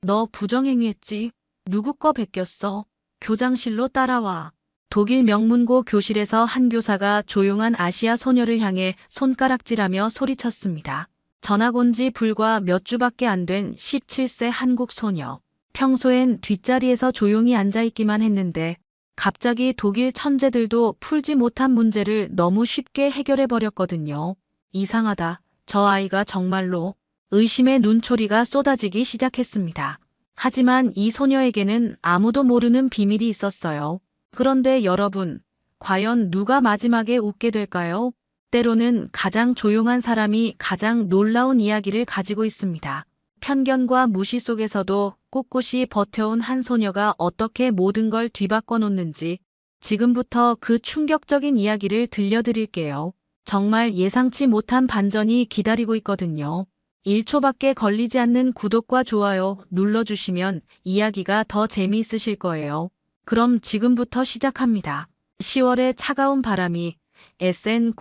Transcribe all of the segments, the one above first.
너 부정행위했지? 누구 거 베꼈어? 교장실로 따라와. 독일 명문고 교실에서 한 교사가 조용한 아시아 소녀를 향해 손가락질하며 소리쳤습니다. 전학 온 지 불과 몇 주밖에 안 된 17세 한국 소녀. 평소엔 뒷자리에서 조용히 앉아있기만 했는데 갑자기 독일 천재들도 풀지 못한 문제를 너무 쉽게 해결해버렸거든요. 이상하다. 저 아이가 정말로 의심의 눈초리가 쏟아지기 시작했습니다. 하지만 이 소녀에게는 아무도 모르는 비밀이 있었어요. 그런데 여러분, 과연 누가 마지막에 웃게 될까요? 때로는 가장 조용한 사람이 가장 놀라운 이야기를 가지고 있습니다. 편견과 무시 속에서도 꿋꿋이 버텨온 한 소녀가 어떻게 모든 걸 뒤바꿔 놓는지 지금부터 그 충격적인 이야기를 들려드릴게요. 정말 예상치 못한 반전이 기다리고 있거든요. 1초밖에 걸리지 않는 구독과 좋아요 눌러주시면 이야기가 더 재미있으실 거예요. 그럼 지금부터 시작합니다. 10월의 차가운 바람이 SN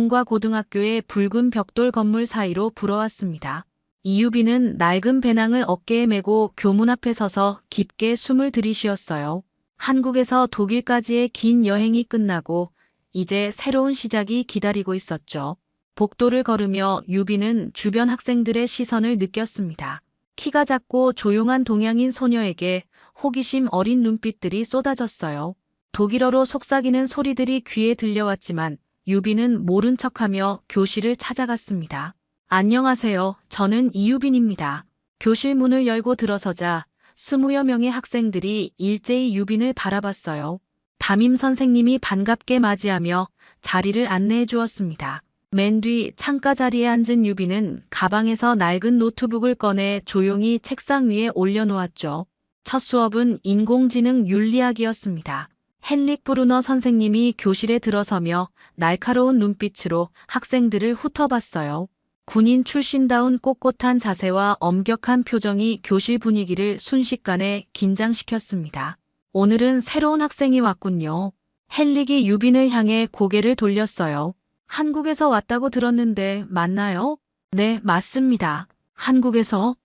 국제공과고등학교의 붉은 벽돌 건물 사이로 불어왔습니다. 이유빈은 낡은 배낭을 어깨에 메고 교문 앞에 서서 깊게 숨을 들이쉬었어요. 한국에서 독일까지의 긴 여행이 끝나고 이제 새로운 시작이 기다리고 있었죠. 복도를 걸으며 유빈은 주변 학생들의 시선을 느꼈습니다. 키가 작고 조용한 동양인 소녀에게 호기심 어린 눈빛들이 쏟아졌어요. 독일어로 속삭이는 소리들이 귀에 들려왔지만 유빈은 모른 척하며 교실을 찾아갔습니다. 안녕하세요. 저는 이유빈입니다. 교실 문을 열고 들어서자 20여 명의 학생들이 일제히 유빈을 바라봤어요. 담임 선생님이 반갑게 맞이하며 자리를 안내해 주었습니다. 맨 뒤 창가 자리에 앉은 유빈은 가방에서 낡은 노트북을 꺼내 조용히 책상 위에 올려놓았죠. 첫 수업은 인공지능 윤리학이었습니다. 헨릭 브루너 선생님이 교실에 들어서며 날카로운 눈빛으로 학생들을 훑어봤어요. 군인 출신다운 꼿꼿한 자세와 엄격한 표정이 교실 분위기를 순식간에 긴장시켰습니다. 오늘은 새로운 학생이 왔군요. 헨릭이 유빈을 향해 고개를 돌렸어요. 한국에서 왔다고 들었는데 맞나요? 네, 맞습니다. 한국에서?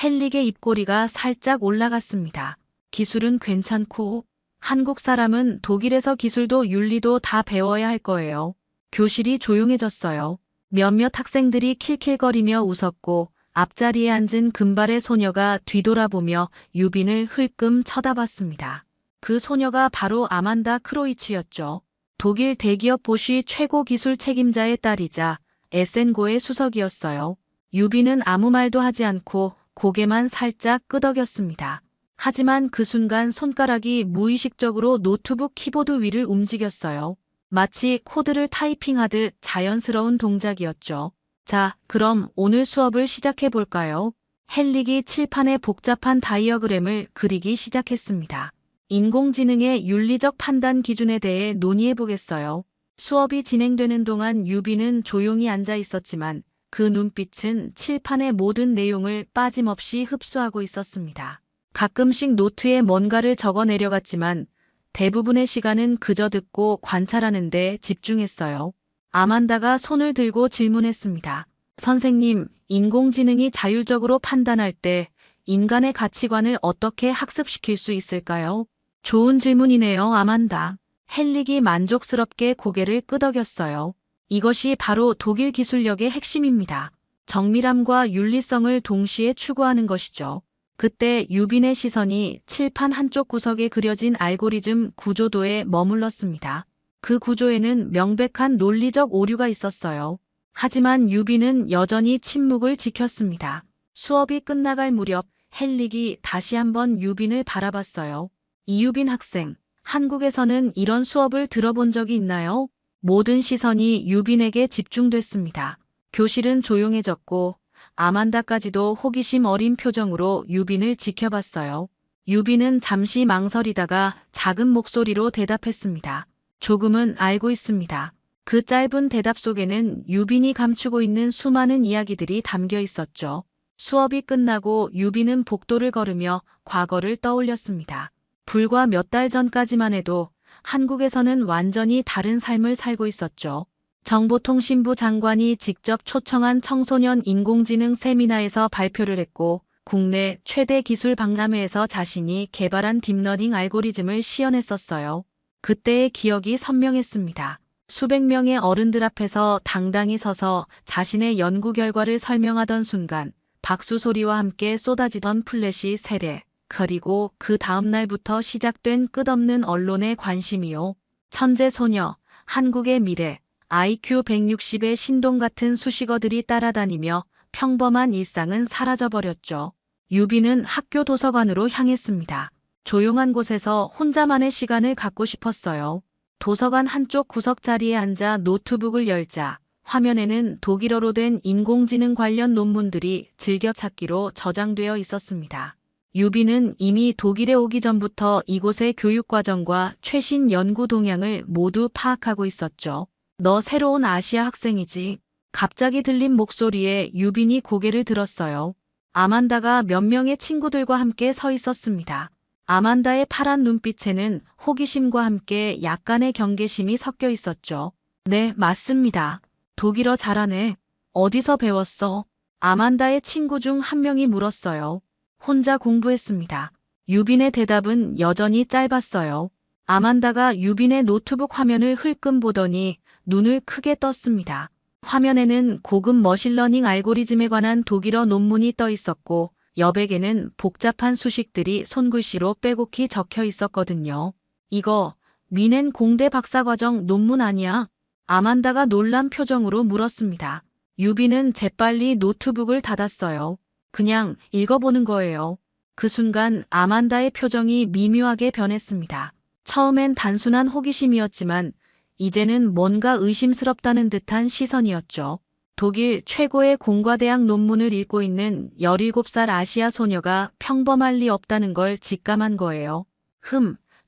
헨릭의 입꼬리가 살짝 올라갔습니다. 기술은 괜찮고 한국 사람은 독일에서 기술도 윤리도 다 배워야 할 거예요. 교실이 조용해졌어요. 몇몇 학생들이 킬킬거리며 웃었고 앞자리에 앉은 금발의 소녀가 뒤돌아보며 유빈을 흘끔 쳐다봤습니다. 그 소녀가 바로 아만다 크로이츠였죠. 독일 대기업 보쉬 최고 기술 책임자의 딸이자 SN고의 수석이었어요. 유빈은 아무 말도 하지 않고 고개만 살짝 끄덕였습니다. 하지만 그 순간 손가락이 무의식적으로 노트북 키보드 위를 움직였어요. 마치 코드를 타이핑하듯 자연스러운 동작이었죠. 자, 그럼 오늘 수업을 시작해 볼까요? 헨릭이 칠판에 복잡한 다이어그램을 그리기 시작했습니다. 인공지능의 윤리적 판단 기준에 대해 논의해 보겠어요. 수업이 진행되는 동안 유빈은 조용히 앉아 있었지만 그 눈빛은 칠판의 모든 내용을 빠짐없이 흡수하고 있었습니다. 가끔씩 노트에 뭔가를 적어 내려갔지만 대부분의 시간은 그저 듣고 관찰하는 데 집중했어요. 아만다가 손을 들고 질문했습니다. 선생님, 인공지능이 자율적으로 판단할 때 인간의 가치관을 어떻게 학습시킬 수 있을까요? 좋은 질문이네요, 아만다. 헨릭이 만족스럽게 고개를 끄덕였어요. 이것이 바로 독일 기술력의 핵심입니다. 정밀함과 윤리성을 동시에 추구하는 것이죠. 그때 유빈의 시선이 칠판 한쪽 구석에 그려진 알고리즘 구조도에 머물렀습니다. 그 구조에는 명백한 논리적 오류가 있었어요. 하지만 유빈은 여전히 침묵을 지켰습니다. 수업이 끝나갈 무렵 헨릭이 다시 한번 유빈을 바라봤어요. 이유빈 학생, 한국에서는 이런 수업을 들어본 적이 있나요? 모든 시선이 유빈에게 집중됐습니다. 교실은 조용해졌고 아만다까지도 호기심 어린 표정으로 유빈을 지켜봤어요. 유빈은 잠시 망설이다가 작은 목소리로 대답했습니다. 조금은 알고 있습니다. 그 짧은 대답 속에는 유빈이 감추고 있는 수많은 이야기들이 담겨 있었죠. 수업이 끝나고 유빈은 복도를 걸으며 과거를 떠올렸습니다. 불과 몇 달 전까지만 해도 한국에서는 완전히 다른 삶을 살고 있었죠. 정보통신부 장관이 직접 초청한 청소년 인공지능 세미나에서 발표를 했고 국내 최대 기술 박람회에서 자신이 개발한 딥러닝 알고리즘을 시연했었어요. 그때의 기억이 선명했습니다. 수백 명의 어른들 앞에서 당당히 서서 자신의 연구 결과를 설명하던 순간 박수 소리와 함께 쏟아지던 플래시 세례, 그리고 그 다음 날부터 시작된 끝없는 언론의 관심이요. 천재 소녀, 한국의 미래, IQ 160의 신동 같은 수식어들이 따라다니며 평범한 일상은 사라져버렸죠. 유비는 학교 도서관으로 향했습니다. 조용한 곳에서 혼자만의 시간을 갖고 싶었어요. 도서관 한쪽 구석 자리에 앉아 노트북을 열자 화면에는 독일어로 된 인공지능 관련 논문들이 즐겨찾기로 저장되어 있었습니다. 유비는 이미 독일에 오기 전부터 이곳의 교육과정과 최신 연구 동향을 모두 파악하고 있었죠. 너 새로운 아시아 학생이지? 갑자기 들린 목소리에 유빈이 고개를 들었어요. 아만다가 몇 명의 친구들과 함께 서 있었습니다. 아만다의 파란 눈빛에는 호기심과 함께 약간의 경계심이 섞여 있었죠. 네, 맞습니다. 독일어 잘하네. 어디서 배웠어? 아만다의 친구 중 한 명이 물었어요. 혼자 공부했습니다. 유빈의 대답은 여전히 짧았어요. 아만다가 유빈의 노트북 화면을 흘끔 보더니 눈을 크게 떴습니다. 화면에는 고급 머신러닝 알고리즘에 관한 독일어 논문이 떠 있었고 여백에는 복잡한 수식들이 손글씨로 빼곡히 적혀 있었거든요. 이거 미넨 공대 박사과정 논문 아니야? 아만다가 놀란 표정으로 물었습니다. 유빈은 재빨리 노트북을 닫았어요. 그냥 읽어보는 거예요. 그 순간 아만다의 표정이 미묘하게 변했습니다. 처음엔 단순한 호기심이었지만 이제는 뭔가 의심스럽다는 듯한 시선이었죠. 독일 최고의 공과대학 논문을 읽고 있는 17살 아시아 소녀가 평범할 리 없다는 걸 직감한 거예요.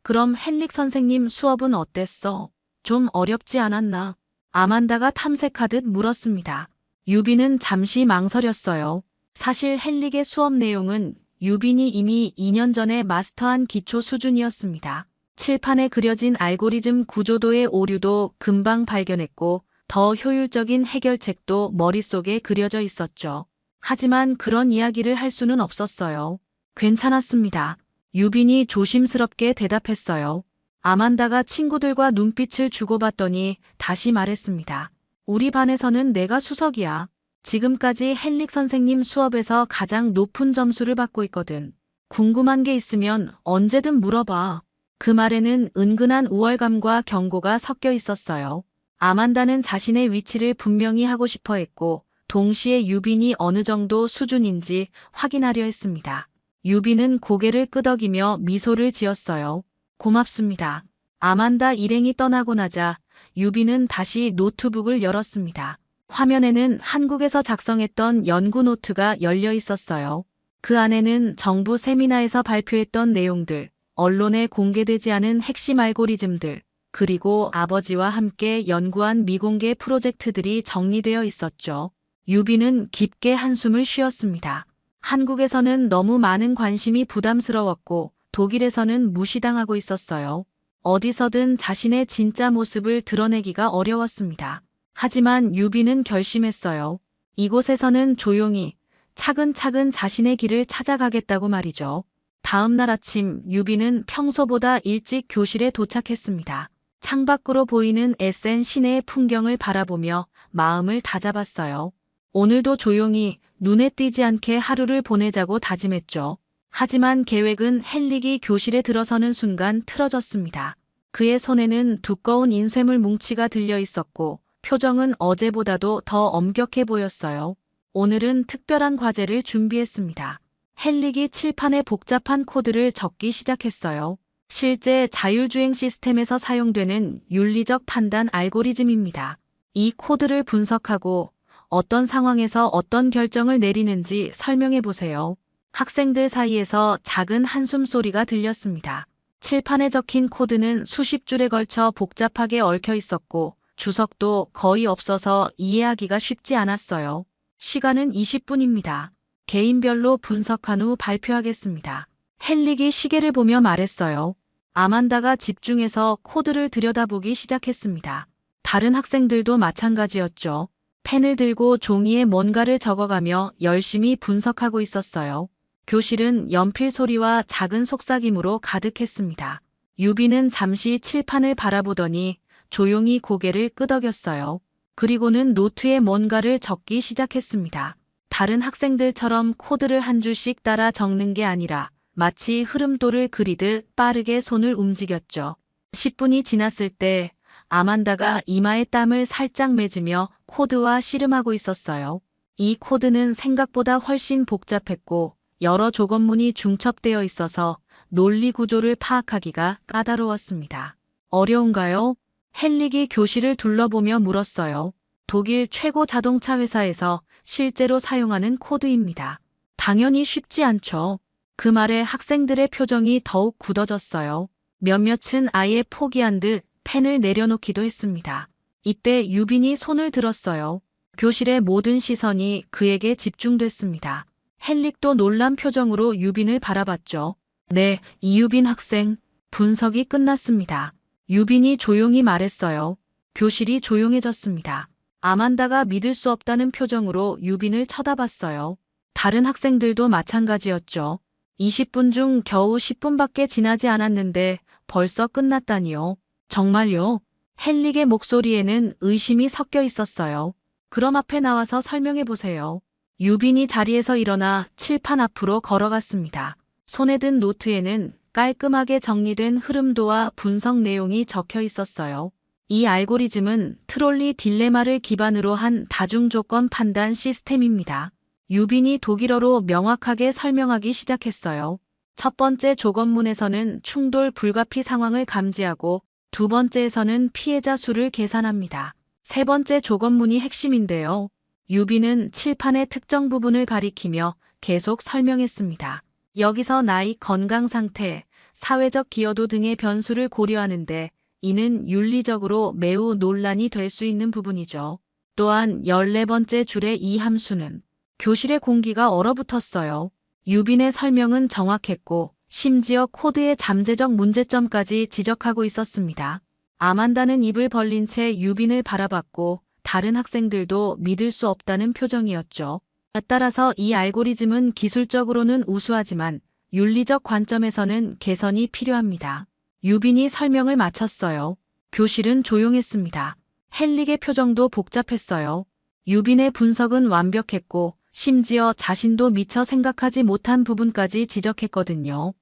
그럼 헨릭 선생님 수업은 어땠어? 좀 어렵지 않았나? 아만다가 탐색하듯 물었습니다. 유빈은 잠시 망설였어요. 사실 헨릭의 수업 내용은 유빈이 이미 2년 전에 마스터한 기초 수준이었습니다. 칠판에 그려진 알고리즘 구조도의 오류도 금방 발견했고 더 효율적인 해결책도 머릿속에 그려져 있었죠. 하지만 그런 이야기를 할 수는 없었어요. 괜찮았습니다. 유빈이 조심스럽게 대답했어요. 아만다가 친구들과 눈빛을 주고받더니 다시 말했습니다. 우리 반에서는 내가 수석이야. 지금까지 헨릭 선생님 수업에서 가장 높은 점수를 받고 있거든. 궁금한 게 있으면 언제든 물어봐. 그 말에는 은근한 우월감과 경고가 섞여 있었어요. 아만다는 자신의 위치를 분명히 하고 싶어 했고 동시에 유빈이 어느 정도 수준인지 확인하려 했습니다. 유빈은 고개를 끄덕이며 미소를 지었어요. 고맙습니다. 아만다 일행이 떠나고 나자 유빈은 다시 노트북을 열었습니다. 화면에는 한국에서 작성했던 연구 노트가 열려 있었어요. 그 안에는 정부 세미나에서 발표했던 내용들, 언론에 공개되지 않은 핵심 알고리즘들, 그리고 아버지와 함께 연구한 미공개 프로젝트들이 정리되어 있었죠. 유빈은 깊게 한숨을 쉬었습니다. 한국에서는 너무 많은 관심이 부담스러웠고 독일에서는 무시당하고 있었어요. 어디서든 자신의 진짜 모습을 드러내기가 어려웠습니다. 하지만 유빈은 결심했어요. 이곳에서는 조용히 차근차근 자신의 길을 찾아가겠다고 말이죠. 다음 날 아침 유빈은 평소보다 일찍 교실에 도착했습니다. 창밖으로 보이는 에센 시내의 풍경을 바라보며 마음을 다잡았어요. 오늘도 조용히 눈에 띄지 않게 하루를 보내자고 다짐했죠. 하지만 계획은 헨릭이 교실에 들어서는 순간 틀어졌습니다. 그의 손에는 두꺼운 인쇄물 뭉치가 들려 있었고 표정은 어제보다도 더 엄격해 보였어요. 오늘은 특별한 과제를 준비했습니다. 헨릭이 칠판에 복잡한 코드를 적기 시작했어요. 실제 자율주행 시스템에서 사용되는 윤리적 판단 알고리즘입니다. 이 코드를 분석하고 어떤 상황에서 어떤 결정을 내리는지 설명해 보세요. 학생들 사이에서 작은 한숨 소리가 들렸습니다. 칠판에 적힌 코드는 수십 줄에 걸쳐 복잡하게 얽혀 있었고 주석도 거의 없어서 이해하기가 쉽지 않았어요. 시간은 20분입니다. 개인별로 분석한 후 발표하겠습니다. 헨릭이 시계를 보며 말했어요. 아만다가 집중해서 코드를 들여다보기 시작했습니다. 다른 학생들도 마찬가지였죠. 펜을 들고 종이에 뭔가를 적어가며 열심히 분석하고 있었어요. 교실은 연필 소리와 작은 속삭임으로 가득했습니다. 유빈은 잠시 칠판을 바라보더니 조용히 고개를 끄덕였어요. 그리고는 노트에 뭔가를 적기 시작했습니다. 다른 학생들처럼 코드를 한 줄씩 따라 적는 게 아니라 마치 흐름도를 그리듯 빠르게 손을 움직였죠. 10분이 지났을 때 아만다가 이마에 땀을 살짝 맺으며 코드와 씨름하고 있었어요. 이 코드는 생각보다 훨씬 복잡했고 여러 조건문이 중첩되어 있어서 논리 구조를 파악하기가 까다로웠습니다. 어려운가요? 헨릭이 교실을 둘러보며 물었어요. 독일 최고 자동차 회사에서 실제로 사용하는 코드입니다. 당연히 쉽지 않죠. 그 말에 학생들의 표정이 더욱 굳어졌어요. 몇몇은 아예 포기한 듯 펜을 내려놓기도 했습니다. 이때 유빈이 손을 들었어요. 교실의 모든 시선이 그에게 집중됐습니다. 헨릭도 놀란 표정으로 유빈을 바라봤죠. 네, 이유빈 학생. 분석이 끝났습니다. 유빈이 조용히 말했어요. 교실이 조용해졌습니다. 아만다가 믿을 수 없다는 표정으로 유빈을 쳐다봤어요. 다른 학생들도 마찬가지였죠. 20분 중 겨우 10분밖에 지나지 않았는데 벌써 끝났다니요. 정말요? 헨릭의 목소리에는 의심이 섞여 있었어요. 그럼 앞에 나와서 설명해 보세요. 유빈이 자리에서 일어나 칠판 앞으로 걸어갔습니다. 손에 든 노트에는 깔끔하게 정리된 흐름도와 분석 내용이 적혀 있었어요. 이 알고리즘은 트롤리 딜레마를 기반으로 한 다중조건 판단 시스템입니다. 유빈이 독일어로 명확하게 설명하기 시작했어요. 첫 번째 조건문에서는 충돌 불가피 상황을 감지하고 두 번째에서는 피해자 수를 계산합니다. 세 번째 조건문이 핵심인데요. 유빈은 칠판의 특정 부분을 가리키며 계속 설명했습니다. 여기서 나이, 건강 상태, 사회적 기여도 등의 변수를 고려하는데 이는 윤리적으로 매우 논란이 될 수 있는 부분이죠. 또한 14번째 줄의 이 함수는 교실의 공기가 얼어붙었어요. 유빈의 설명은 정확했고 심지어 코드의 잠재적 문제점까지 지적하고 있었습니다. 아만다는 입을 벌린 채 유빈을 바라봤고 다른 학생들도 믿을 수 없다는 표정이었죠. 따라서 이 알고리즘은 기술적으로는 우수하지만 윤리적 관점에서는 개선이 필요합니다. 유빈이 설명을 마쳤어요. 교실은 조용했습니다. 헨릭의 표정도 복잡했어요. 유빈의 분석은 완벽했고 심지어 자신도 미처 생각하지 못한 부분까지 지적했거든요.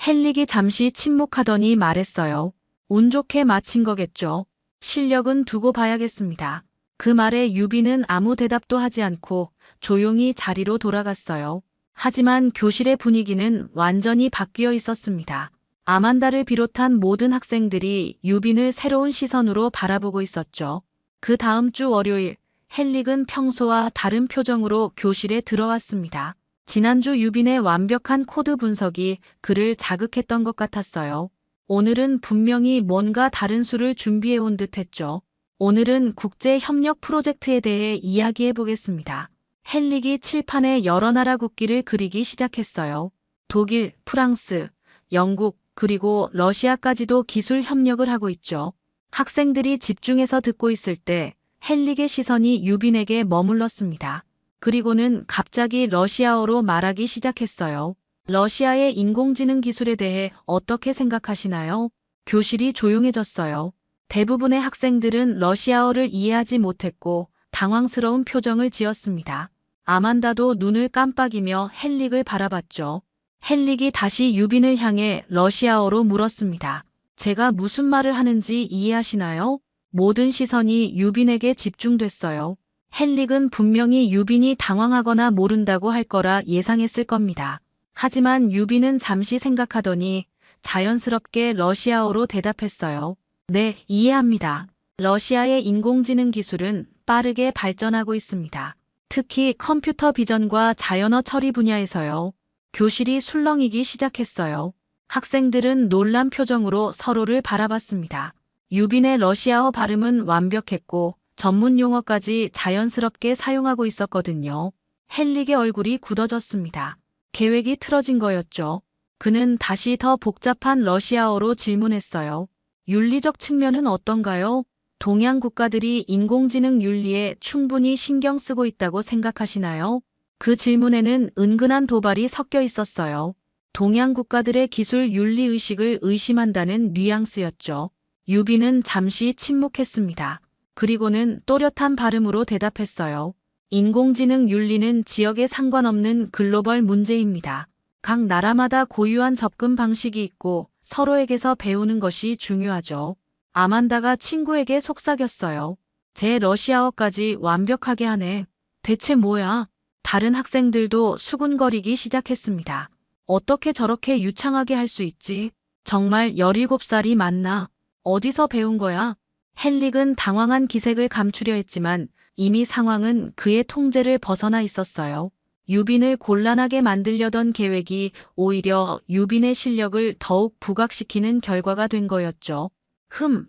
헨릭이 잠시 침묵하더니 말했어요. 운 좋게 마친 거겠죠. 실력은 두고 봐야겠습니다. 그 말에 유빈은 아무 대답도 하지 않고 조용히 자리로 돌아갔어요. 하지만 교실의 분위기는 완전히 바뀌어 있었습니다. 아만다를 비롯한 모든 학생들이 유빈을 새로운 시선으로 바라보고 있었죠. 그 다음 주 월요일, 헨릭은 평소와 다른 표정으로 교실에 들어왔습니다. 지난주 유빈의 완벽한 코드 분석이 그를 자극했던 것 같았어요. 오늘은 분명히 뭔가 다른 수를 준비해 온 듯했죠. 오늘은 국제 협력 프로젝트에 대해 이야기해 보겠습니다. 헨릭이 칠판에 여러 나라 국기를 그리기 시작했어요. 독일, 프랑스, 영국, 그리고 러시아까지도 기술 협력을 하고 있죠. 학생들이 집중해서 듣고 있을 때 헨릭의 시선이 유빈에게 머물렀습니다. 그리고는 갑자기 러시아어로 말하기 시작했어요. 러시아의 인공지능 기술에 대해 어떻게 생각하시나요? 교실이 조용해졌어요. 대부분의 학생들은 러시아어를 이해하지 못했고 당황스러운 표정을 지었습니다. 아만다도 눈을 깜빡이며 헨릭을 바라봤죠. 헨릭이 다시 유빈을 향해 러시아어로 물었습니다. 제가 무슨 말을 하는지 이해하시나요? 모든 시선이 유빈에게 집중됐어요. 헨릭은 분명히 유빈이 당황하거나 모른다고 할 거라 예상했을 겁니다. 하지만 유빈은 잠시 생각하더니 자연스럽게 러시아어로 대답했어요. 네, 이해합니다. 러시아의 인공지능 기술은 빠르게 발전하고 있습니다. 특히 컴퓨터 비전과 자연어 처리 분야에서요. 교실이 술렁이기 시작했어요. 학생들은 놀란 표정으로 서로를 바라봤습니다. 유빈의 러시아어 발음은 완벽했고 전문 용어까지 자연스럽게 사용하고 있었거든요. 헨릭의 얼굴이 굳어졌습니다. 계획이 틀어진 거였죠. 그는 다시 더 복잡한 러시아어로 질문했어요. 윤리적 측면은 어떤가요? 동양 국가들이 인공지능 윤리에 충분히 신경 쓰고 있다고 생각하시나요? 그 질문에는 은근한 도발이 섞여 있었어요. 동양 국가들의 기술 윤리 의식을 의심한다는 뉘앙스였죠. 유비는 잠시 침묵했습니다. 그리고는 또렷한 발음으로 대답했어요. 인공지능 윤리는 지역에 상관없는 글로벌 문제입니다. 각 나라마다 고유한 접근 방식이 있고 서로에게서 배우는 것이 중요하죠. 아만다가 친구에게 속삭였어요. 제 러시아어까지 완벽하게 하네. 대체 뭐야? 다른 학생들도 수군거리기 시작했습니다. 어떻게 저렇게 유창하게 할 수 있지? 정말 17살이 맞나? 어디서 배운 거야? 헨릭은 당황한 기색을 감추려 했지만 이미 상황은 그의 통제를 벗어나 있었어요. 유빈을 곤란하게 만들려던 계획이 오히려 유빈의 실력을 더욱 부각시키는 결과가 된 거였죠.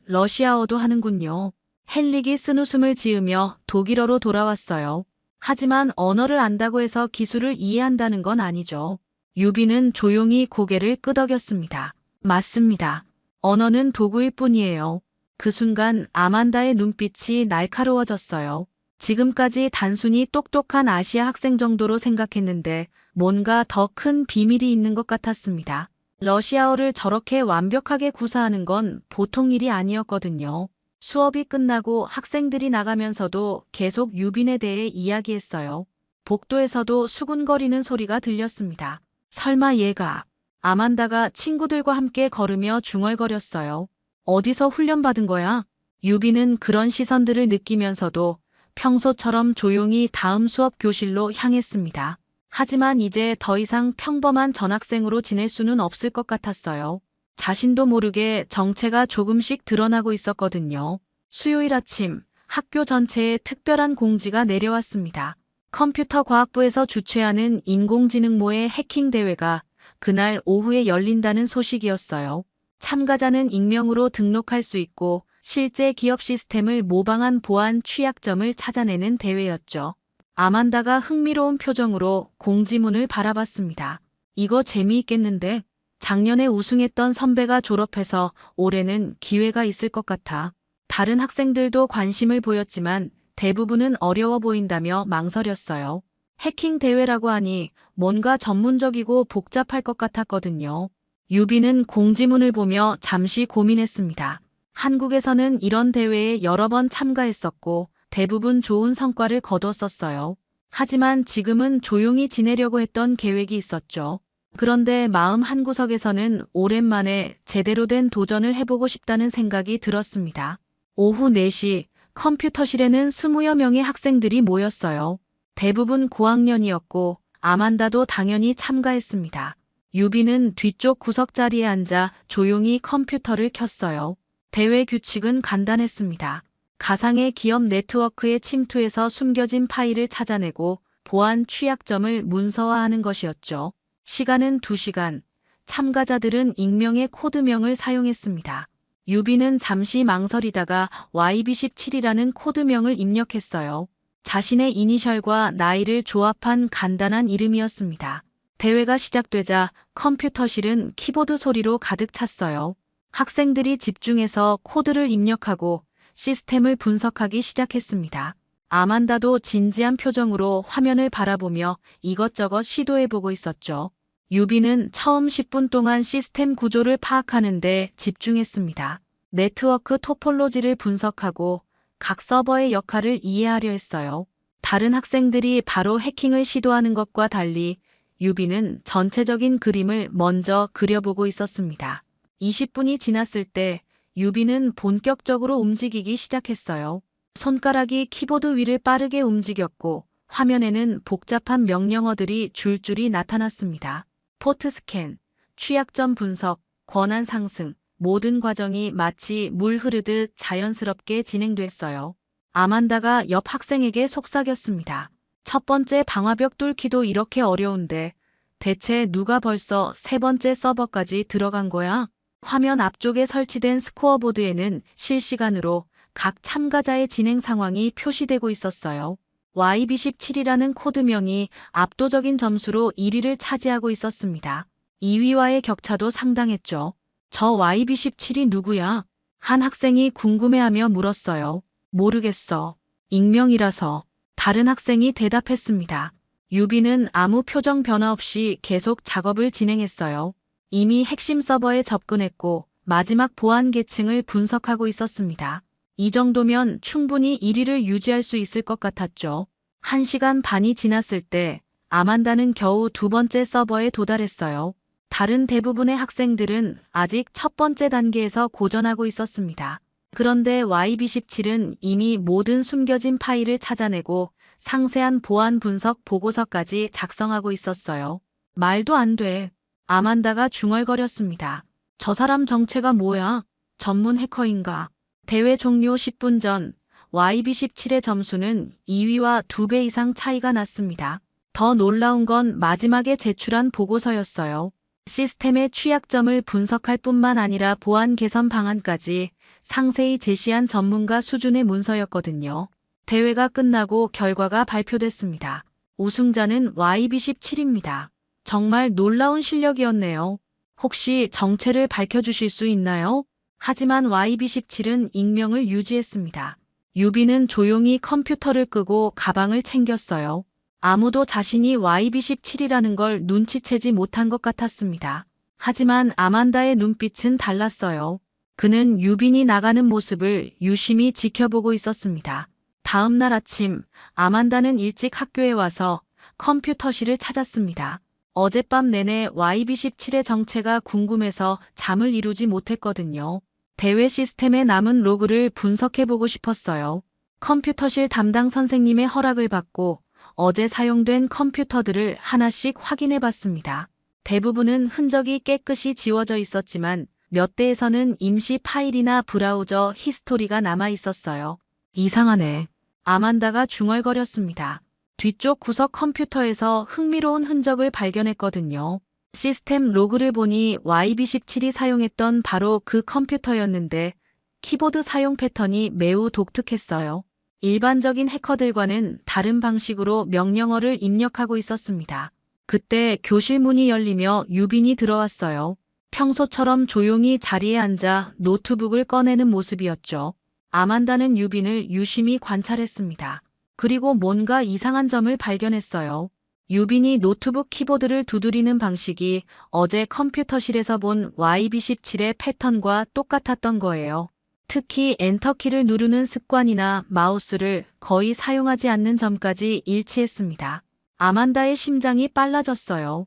러시아어도 하는군요. 헨릭이 쓴웃음을 지으며 독일어로 돌아왔어요. 하지만 언어를 안다고 해서 기술을 이해한다는 건 아니죠. 유빈은 조용히 고개를 끄덕였습니다. 맞습니다. 언어는 도구일 뿐이에요. 그 순간 아만다의 눈빛이 날카로워졌어요. 지금까지 단순히 똑똑한 아시아 학생 정도로 생각했는데 뭔가 더 큰 비밀이 있는 것 같았습니다. 러시아어를 저렇게 완벽하게 구사하는 건 보통 일이 아니었거든요. 수업이 끝나고 학생들이 나가면서도 계속 유빈에 대해 이야기했어요. 복도에서도 수군거리는 소리가 들렸습니다. 설마 얘가... 아만다가 친구들과 함께 걸으며 중얼거렸어요. 어디서 훈련받은 거야? 유빈은 그런 시선들을 느끼면서도 평소처럼 조용히 다음 수업 교실로 향했습니다. 하지만 이제 더 이상 평범한 전학생으로 지낼 수는 없을 것 같았어요. 자신도 모르게 정체가 조금씩 드러나고 있었거든요. 수요일 아침 학교 전체에 특별한 공지가 내려왔습니다. 컴퓨터 과학부에서 주최하는 인공지능모의 해킹 대회가 그날 오후에 열린다는 소식이었어요. 참가자는 익명으로 등록할 수 있고 실제 기업 시스템을 모방한 보안 취약점을 찾아내는 대회였죠. 아만다가 흥미로운 표정으로 공지문을 바라봤습니다. 이거 재미있겠는데? 작년에 우승했던 선배가 졸업해서 올해는 기회가 있을 것 같아. 다른 학생들도 관심을 보였지만 대부분은 어려워 보인다며 망설였어요. 해킹 대회라고 하니 뭔가 전문적이고 복잡할 것 같았거든요. 유비는 공지문을 보며 잠시 고민했습니다. 한국에서는 이런 대회에 여러 번 참가했었고 대부분 좋은 성과를 거뒀었어요. 하지만 지금은 조용히 지내려고 했던 계획이 있었죠. 그런데 마음 한구석에서는 오랜만에 제대로 된 도전을 해보고 싶다는 생각이 들었습니다. 오후 4시 컴퓨터실에는 20여 명의 학생들이 모였어요. 대부분 고학년이었고 아만다도 당연히 참가했습니다. 유비는 뒤쪽 구석 자리에 앉아 조용히 컴퓨터를 켰어요. 대회 규칙은 간단했습니다. 가상의 기업 네트워크에 침투해서 숨겨진 파일을 찾아내고 보안 취약점을 문서화하는 것이었죠. 시간은 2시간. 참가자들은 익명의 코드명을 사용했습니다. 유비는 잠시 망설이다가 YB17이라는 코드명을 입력했어요. 자신의 이니셜과 나이를 조합한 간단한 이름이었습니다. 대회가 시작되자 컴퓨터실은 키보드 소리로 가득 찼어요. 학생들이 집중해서 코드를 입력하고 시스템을 분석하기 시작했습니다. 아만다도 진지한 표정으로 화면을 바라보며 이것저것 시도해보고 있었죠. 유비는 처음 10분 동안 시스템 구조를 파악하는 데 집중했습니다. 네트워크 토폴로지를 분석하고 각 서버의 역할을 이해하려 했어요. 다른 학생들이 바로 해킹을 시도하는 것과 달리 유비는 전체적인 그림을 먼저 그려보고 있었습니다. 20분이 지났을 때 유비는 본격적으로 움직이기 시작했어요. 손가락이 키보드 위를 빠르게 움직였고 화면에는 복잡한 명령어들이 줄줄이 나타났습니다. 포트 스캔, 취약점 분석, 권한 상승, 모든 과정이 마치 물 흐르듯 자연스럽게 진행됐어요. 아만다가 옆 학생에게 속삭였습니다. 첫 번째 방화벽 뚫기도 이렇게 어려운데 대체 누가 벌써 3번째 서버까지 들어간 거야? 화면 앞쪽에 설치된 스코어보드에는 실시간으로 각 참가자의 진행 상황이 표시되고 있었어요. YB17이라는 코드명이 압도적인 점수로 1위를 차지하고 있었습니다. 2위와의 격차도 상당했죠. 저 YB17이 누구야? 한 학생이 궁금해하며 물었어요. 모르겠어. 익명이라서. 다른 학생이 대답했습니다. 유빈은 아무 표정 변화 없이 계속 작업을 진행했어요. 이미 핵심 서버에 접근했고 마지막 보안 계층을 분석하고 있었습니다. 이 정도면 충분히 1위를 유지할 수 있을 것 같았죠. 1시간 반이 지났을 때 아만다는 겨우 두 번째 서버에 도달했어요. 다른 대부분의 학생들은 아직 첫 번째 단계에서 고전하고 있었습니다. 그런데 YB17은 이미 모든 숨겨진 파일을 찾아내고 상세한 보안 분석 보고서까지 작성하고 있었어요. 말도 안 돼. 아만다가 중얼거렸습니다. 저 사람 정체가 뭐야? 전문 해커인가? 대회 종료 10분 전 YB17의 점수는 2위와 2배 이상 차이가 났습니다. 더 놀라운 건 마지막에 제출한 보고서였어요. 시스템의 취약점을 분석할 뿐만 아니라 보안 개선 방안까지 상세히 제시한 전문가 수준의 문서였거든요. 대회가 끝나고 결과가 발표됐습니다. 우승자는 YB17입니다. 정말 놀라운 실력이었네요. 혹시 정체를 밝혀주실 수 있나요? 하지만 YB17은 익명을 유지했습니다. 유빈은 조용히 컴퓨터를 끄고 가방을 챙겼어요. 아무도 자신이 YB17이라는 걸 눈치채지 못한 것 같았습니다. 하지만 아만다의 눈빛은 달랐어요. 그는 유빈이 나가는 모습을 유심히 지켜보고 있었습니다. 다음 날 아침, 아만다는 일찍 학교에 와서 컴퓨터실을 찾았습니다. 어젯밤 내내 YB17의 정체가 궁금해서 잠을 이루지 못했거든요. 대회 시스템에 남은 로그를 분석해보고 싶었어요. 컴퓨터실 담당 선생님의 허락을 받고 어제 사용된 컴퓨터들을 하나씩 확인해봤습니다. 대부분은 흔적이 깨끗이 지워져 있었지만 몇 대에서는 임시 파일이나 브라우저 히스토리가 남아있었어요. 이상하네. 아만다가 중얼거렸습니다. 뒤쪽 구석 컴퓨터에서 흥미로운 흔적을 발견했거든요. 시스템 로그를 보니 YB17이 사용했던 바로 그 컴퓨터였는데 키보드 사용 패턴이 매우 독특했어요. 일반적인 해커들과는 다른 방식으로 명령어를 입력하고 있었습니다. 그때 교실 문이 열리며 유빈이 들어왔어요. 평소처럼 조용히 자리에 앉아 노트북을 꺼내는 모습이었죠. 아만다는 유빈을 유심히 관찰했습니다. 그리고 뭔가 이상한 점을 발견했어요. 유빈이 노트북 키보드를 두드리는 방식이 어제 컴퓨터실에서 본 YB17의 패턴과 똑같았던 거예요. 특히 엔터키를 누르는 습관이나 마우스를 거의 사용하지 않는 점까지 일치했습니다. 아만다의 심장이 빨라졌어요.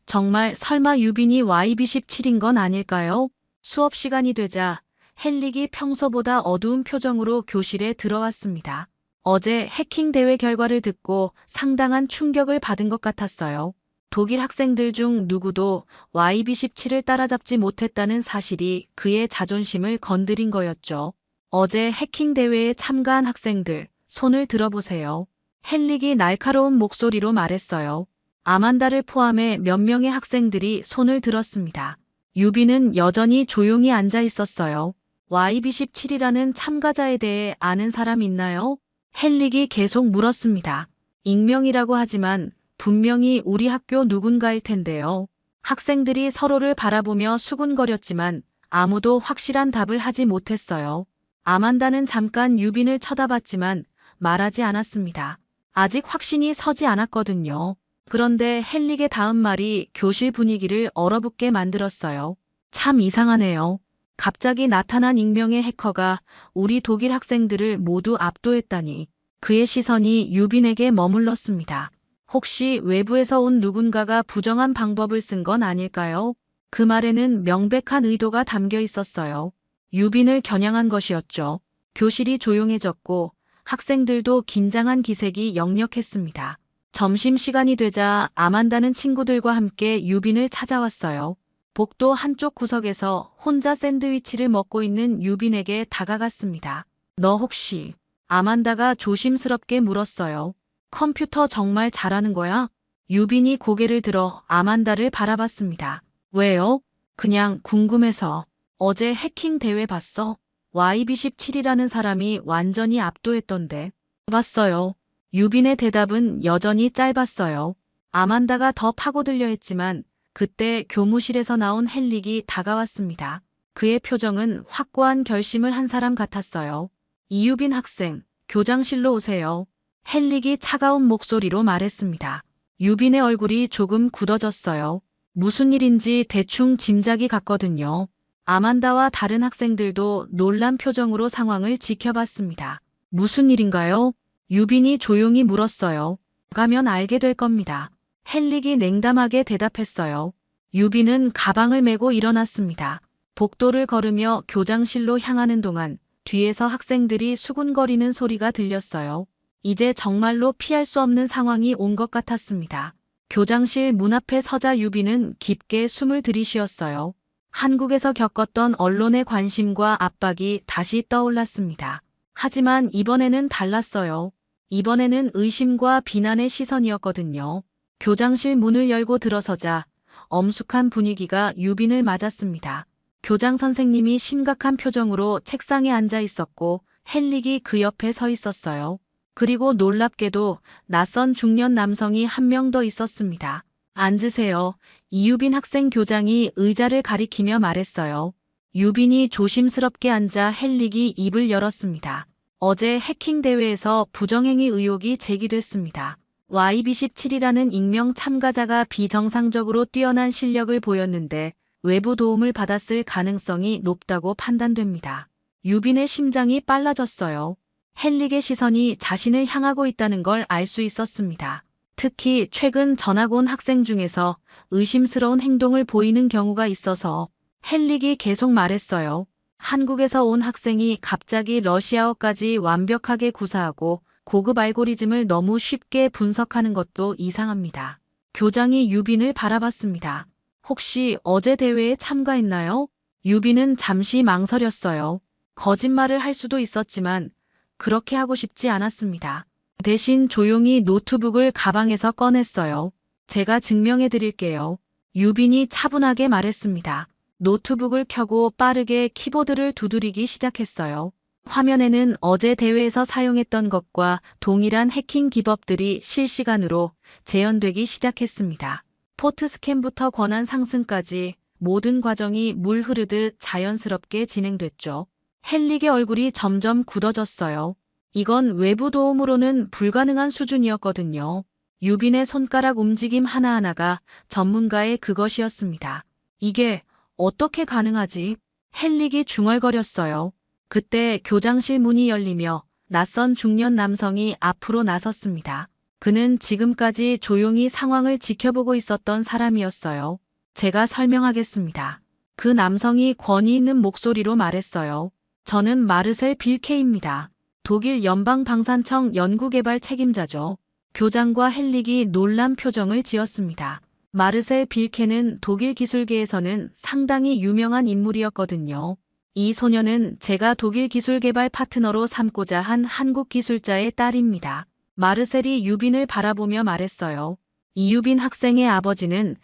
정말 설마 유빈이 YB17인 건 아닐까요? 수업 시간이 되자 헨릭이 평소보다 어두운 표정으로 교실에 들어왔습니다. 어제 해킹 대회 결과를 듣고 상당한 충격을 받은 것 같았어요. 독일 학생들 중 누구도 YB17을 따라잡지 못했다는 사실이 그의 자존심을 건드린 거였죠. 어제 해킹 대회에 참가한 학생들, 손을 들어보세요. 헨릭이 날카로운 목소리로 말했어요. 아만다를 포함해 몇 명의 학생들이 손을 들었습니다. 유빈은 여전히 조용히 앉아 있었어요. YB17이라는 참가자에 대해 아는 사람 있나요? 헨릭이 계속 물었습니다. 익명이라고 하지만 분명히 우리 학교 누군가일 텐데요. 학생들이 서로를 바라보며 수군거렸지만 아무도 확실한 답을 하지 못했어요. 아만다는 잠깐 유빈을 쳐다봤지만 말하지 않았습니다. 아직 확신이 서지 않았거든요. 그런데 헨릭의 다음 말이 교실 분위기를 얼어붙게 만들었어요. 참 이상하네요. 갑자기 나타난 익명의 해커가 우리 독일 학생들을 모두 압도했다니. 그의 시선이 유빈에게 머물렀습니다. 혹시 외부에서 온 누군가가 부정한 방법을 쓴 건 아닐까요? 그 말에는 명백한 의도가 담겨 있었어요. 유빈을 겨냥한 것이었죠. 교실이 조용해졌고 학생들도 긴장한 기색이 역력했습니다. 점심시간이 되자 아만다는 친구들과 함께 유빈을 찾아왔어요. 복도 한쪽 구석에서 혼자 샌드위치를 먹고 있는 유빈에게 다가갔습니다. 너 혹시? 아만다가 조심스럽게 물었어요. 컴퓨터 정말 잘하는 거야? 유빈이 고개를 들어 아만다를 바라봤습니다. 왜요? 그냥 궁금해서. 어제 해킹 대회 봤어? YB17이라는 사람이 완전히 압도했던데. 봤어요. 유빈의 대답은 여전히 짧았어요. 아만다가 더 파고들려 했지만 그때 교무실에서 나온 헨릭이 다가왔습니다. 그의 표정은 확고한 결심을 한 사람 같았어요. 이유빈 학생, 교장실로 오세요. 헬릭이 차가운 목소리로 말했습니다. 유빈의 얼굴이 조금 굳어졌어요. 무슨 일인지 대충 짐작이 갔거든요. 아만다와 다른 학생들도 놀란 표정으로 상황을 지켜봤습니다. 무슨 일인가요? 유빈이 조용히 물었어요. 가면 알게 될 겁니다. 헬릭이 냉담하게 대답했어요. 유빈은 가방을 메고 일어났습니다. 복도를 걸으며 교장실로 향하는 동안 뒤에서 학생들이 수군거리는 소리가 들렸어요. 이제 정말로 피할 수 없는 상황이 온 것 같았습니다. 교장실 문 앞에 서자 유빈은 깊게 숨을 들이쉬었어요. 한국에서 겪었던 언론의 관심과 압박이 다시 떠올랐습니다. 하지만 이번에는 달랐어요. 이번에는 의심과 비난의 시선이었거든요. 교장실 문을 열고 들어서자 엄숙한 분위기가 유빈을 맞았습니다. 교장 선생님이 심각한 표정으로 책상에 앉아 있었고 헬릭이 그 옆에 서 있었어요. 그리고 놀랍게도 낯선 중년 남성이 한 명 더 있었습니다. 앉으세요. 이유빈 학생 교장이 의자를 가리키며 말했어요. 유빈이 조심스럽게 앉아 헬릭이 입을 열었습니다. 어제 해킹 대회에서 부정행위 의혹이 제기됐습니다. YB17이라는 익명 참가자가 비정상적으로 뛰어난 실력을 보였는데 외부 도움을 받았을 가능성이 높다고 판단됩니다. 유빈의 심장이 빨라졌어요. 헬릭의 시선이 자신을 향하고 있다는 걸 알 수 있었습니다. 특히 최근 전학 온 학생 중에서 의심스러운 행동을 보이는 경우가 있어서 헬릭이 계속 말했어요. 한국에서 온 학생이 갑자기 러시아어까지 완벽하게 구사하고 고급 알고리즘을 너무 쉽게 분석하는 것도 이상합니다. 교장이 유빈을 바라봤습니다. 혹시 어제 대회에 참가했나요? 유빈은 잠시 망설였어요. 거짓말을 할 수도 있었지만 그렇게 하고 싶지 않았습니다. 대신 조용히 노트북을 가방에서 꺼냈어요. 제가 증명해 드릴게요. 유빈이 차분하게 말했습니다. 노트북을 켜고 빠르게 키보드를 두드리기 시작했어요. 화면에는 어제 대회에서 사용했던 것과 동일한 해킹 기법들이 실시간으로 재현되기 시작했습니다. 포트 스캔부터 권한 상승까지 모든 과정이 물 흐르듯 자연스럽게 진행됐죠. 헬릭의 얼굴이 점점 굳어졌어요. 이건 외부 도움으로는 불가능한 수준이었거든요. 유빈의 손가락 움직임 하나하나가 전문가의 그것이었습니다. 이게 어떻게 가능하지? 헬릭이 중얼거렸어요. 그때 교장실 문이 열리며 낯선 중년 남성이 앞으로 나섰습니다. 그는 지금까지 조용히 상황을 지켜보고 있었던 사람이었어요. 제가 설명하겠습니다. 그 남성이 권위 있는 목소리로 말했어요. 저는 마르셀 빌케입니다. 독일 연방방산청 연구개발 책임자죠. 교장과 헬릭이 놀란 표정을 지었습니다. 마르셀 빌케는 독일 기술계에서는 상당히 유명한 인물이었거든요. 이 소녀는 제가 독일 기술개발 파트너로 삼고자 한 한국 기술자의 딸입니다. 마르셀이 유빈을 바라보며 말했어요. 이유빈 학생의 아버지는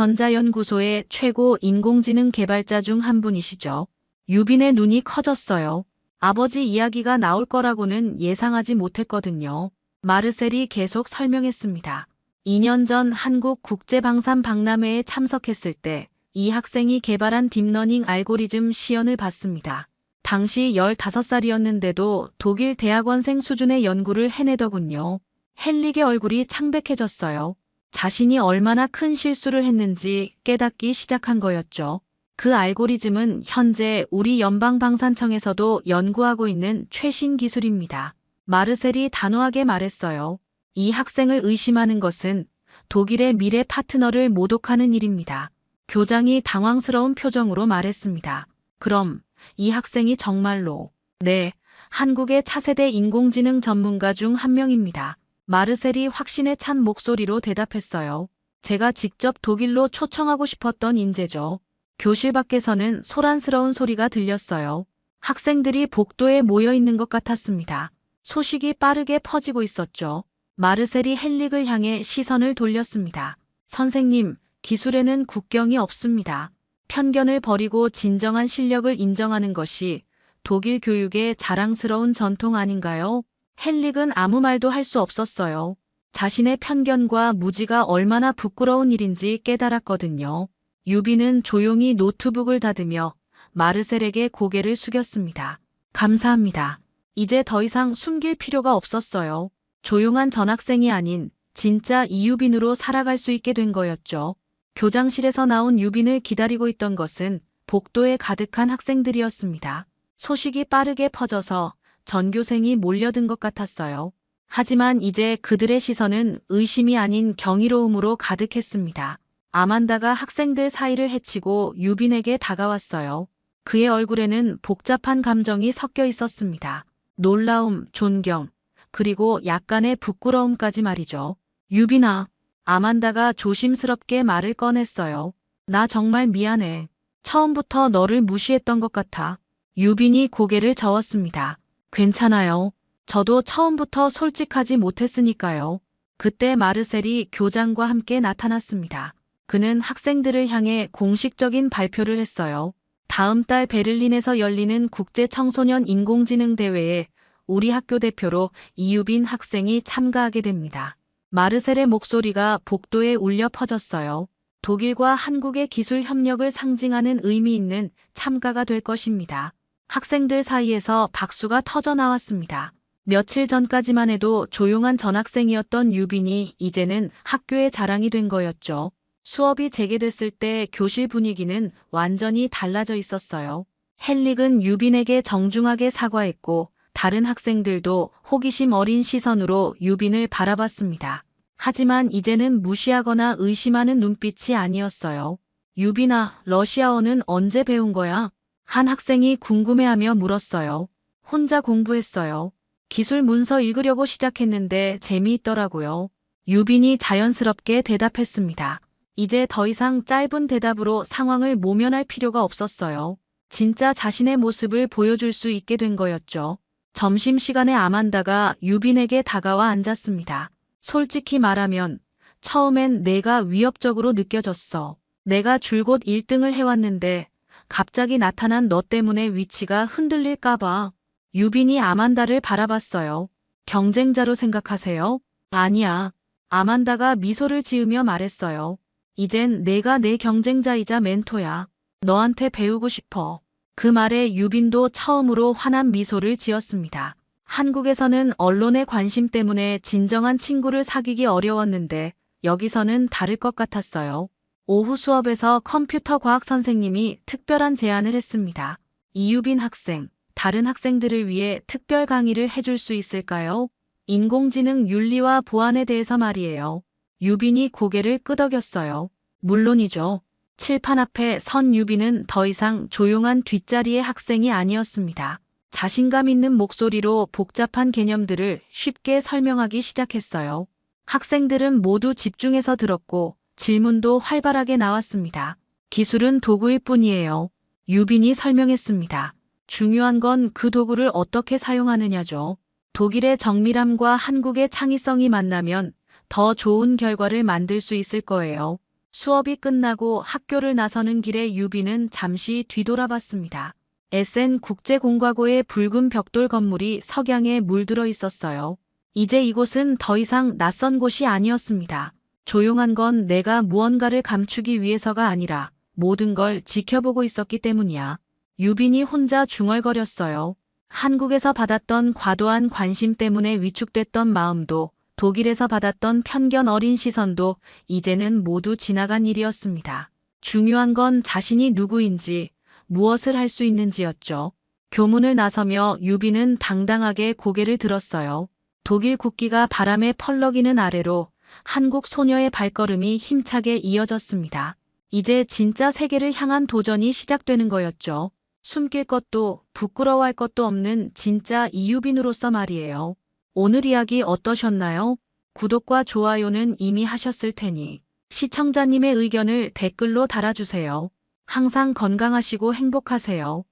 한국전자연구소의 최고 인공지능 개발자 중 한 분이시죠. 유빈의 눈이 커졌어요. 아버지 이야기가 나올 거라고는 예상하지 못했거든요. 마르셀이 계속 설명했습니다. 2년 전 한국국제방산 박람회에 참석했을 때 이 학생이 개발한 딥러닝 알고리즘 시연을 봤습니다. 당시 15살이었는데도 독일 대학원생 수준의 연구를 해내더군요. 헬릭의 얼굴이 창백해졌어요. 자신이 얼마나 큰 실수를 했는지 깨닫기 시작한 거였죠. 그 알고리즘은 현재 우리 연방방산청에서도 연구하고 있는 최신 기술입니다. 마르셀이 단호하게 말했어요. 이 학생을 의심하는 것은 독일의 미래 파트너를 모독하는 일입니다. 교장이 당황스러운 표정으로 말했습니다. 그럼 이 학생이 정말로 네, 한국의 차세대 인공지능 전문가 중 한 명입니다. 마르셀이 확신에 찬 목소리로 대답했어요. 제가 직접 독일로 초청하고 싶었던 인재죠. 교실 밖에서는 소란스러운 소리가 들렸어요. 학생들이 복도에 모여 있는 것 같았습니다. 소식이 빠르게 퍼지고 있었죠. 마르셀이 헬릭을 향해 시선을 돌렸습니다. 선생님, 기술에는 국경이 없습니다. 편견을 버리고 진정한 실력을 인정하는 것이 독일 교육의 자랑스러운 전통 아닌가요? 헬릭은 아무 말도 할 수 없었어요. 자신의 편견과 무지가 얼마나 부끄러운 일인지 깨달았거든요. 유빈은 조용히 노트북을 닫으며 마르셀에게 고개를 숙였습니다. 감사합니다. 이제 더 이상 숨길 필요가 없었어요. 조용한 전학생이 아닌 진짜 이유빈으로 살아갈 수 있게 된 거였죠. 교장실에서 나온 유빈을 기다리고 있던 것은 복도에 가득한 학생들이었습니다. 소식이 빠르게 퍼져서 전교생이 몰려든 것 같았어요. 하지만 이제 그들의 시선은 의심이 아닌 경이로움으로 가득했습니다. 아만다가 학생들 사이를 헤치고 유빈에게 다가왔어요. 그의 얼굴에는 복잡한 감정이 섞여 있었습니다. 놀라움, 존경, 그리고 약간의 부끄러움까지 말이죠. 유빈아, 아만다가 조심스럽게 말을 꺼냈어요. 나 정말 미안해. 처음부터 너를 무시했던 것 같아. 유빈이 고개를 저었습니다. 괜찮아요. 저도 처음부터 솔직하지 못했으니까요. 그때 마르셀이 교장과 함께 나타났습니다. 그는 학생들을 향해 공식적인 발표를 했어요. 다음 달 베를린에서 열리는 국제 청소년 인공지능 대회에 우리 학교 대표로 이유빈 학생이 참가하게 됩니다. 마르셀의 목소리가 복도에 울려 퍼졌어요. 독일과 한국의 기술 협력을 상징하는 의미 있는 참가가 될 것입니다. 학생들 사이에서 박수가 터져 나왔습니다. 며칠 전까지만 해도 조용한 전학생이었던 유빈이 이제는 학교의 자랑이 된 거였죠. 수업이 재개됐을 때 교실 분위기는 완전히 달라져 있었어요. 헨릭은 유빈에게 정중하게 사과했고 다른 학생들도 호기심 어린 시선으로 유빈을 바라봤습니다. 하지만 이제는 무시하거나 의심하는 눈빛이 아니었어요. 유빈아, 러시아어는 언제 배운 거야? 한 학생이 궁금해하며 물었어요. 혼자 공부했어요. 기술 문서 읽으려고 시작했는데 재미있더라고요. 유빈이 자연스럽게 대답했습니다. 이제 더 이상 짧은 대답으로 상황을 모면할 필요가 없었어요. 진짜 자신의 모습을 보여줄 수 있게 된 거였죠. 점심시간에 아만다가 유빈에게 다가와 앉았습니다. 솔직히 말하면 처음엔 내가 위협적으로 느껴졌어. 내가 줄곧 1등을 해왔는데 갑자기 나타난 너 때문에 위치가 흔들릴까봐. 유빈이 아만다를 바라봤어요. 경쟁자로 생각하세요? 아니야. 아만다가 미소를 지으며 말했어요. 이젠 내가 내 경쟁자이자 멘토야. 너한테 배우고 싶어. 그 말에 유빈도 처음으로 환한 미소를 지었습니다. 한국에서는 언론의 관심 때문에 진정한 친구를 사귀기 어려웠는데 여기서는 다를 것 같았어요. 오후 수업에서 컴퓨터 과학 선생님이 특별한 제안을 했습니다. 이유빈 학생, 다른 학생들을 위해 특별 강의를 해줄 수 있을까요? 인공지능 윤리와 보안에 대해서 말이에요. 유빈이 고개를 끄덕였어요. 물론이죠. 칠판 앞에 선 유빈은 더 이상 조용한 뒷자리의 학생이 아니었습니다. 자신감 있는 목소리로 복잡한 개념들을 쉽게 설명하기 시작했어요. 학생들은 모두 집중해서 들었고 질문도 활발하게 나왔습니다. 기술은 도구일 뿐이에요. 유빈이 설명했습니다. 중요한 건 그 도구를 어떻게 사용하느냐죠. 독일의 정밀함과 한국의 창의성이 만나면 더 좋은 결과를 만들 수 있을 거예요. 수업이 끝나고 학교를 나서는 길에 유빈은 잠시 뒤돌아봤습니다. SN 국제공과고의 붉은 벽돌 건물이 석양에 물들어 있었어요. 이제 이곳은 더 이상 낯선 곳이 아니었습니다. 조용한 건 내가 무언가를 감추기 위해서가 아니라 모든 걸 지켜보고 있었기 때문이야. 유빈이 혼자 중얼거렸어요. 한국에서 받았던 과도한 관심 때문에 위축됐던 마음도 독일에서 받았던 편견 어린 시선도 이제는 모두 지나간 일이었습니다. 중요한 건 자신이 누구인지 무엇을 할 수 있는지였죠. 교문을 나서며 유빈은 당당하게 고개를 들었어요. 독일 국기가 바람에 펄럭이는 아래로 한국 소녀의 발걸음이 힘차게 이어졌습니다. 이제 진짜 세계를 향한 도전이 시작되는 거였죠. 숨길 것도 부끄러워할 것도 없는 진짜 이유빈으로서 말이에요. 오늘 이야기 어떠셨나요? 구독과 좋아요는 이미 하셨을 테니 시청자님의 의견을 댓글로 달아주세요. 항상 건강하시고 행복하세요.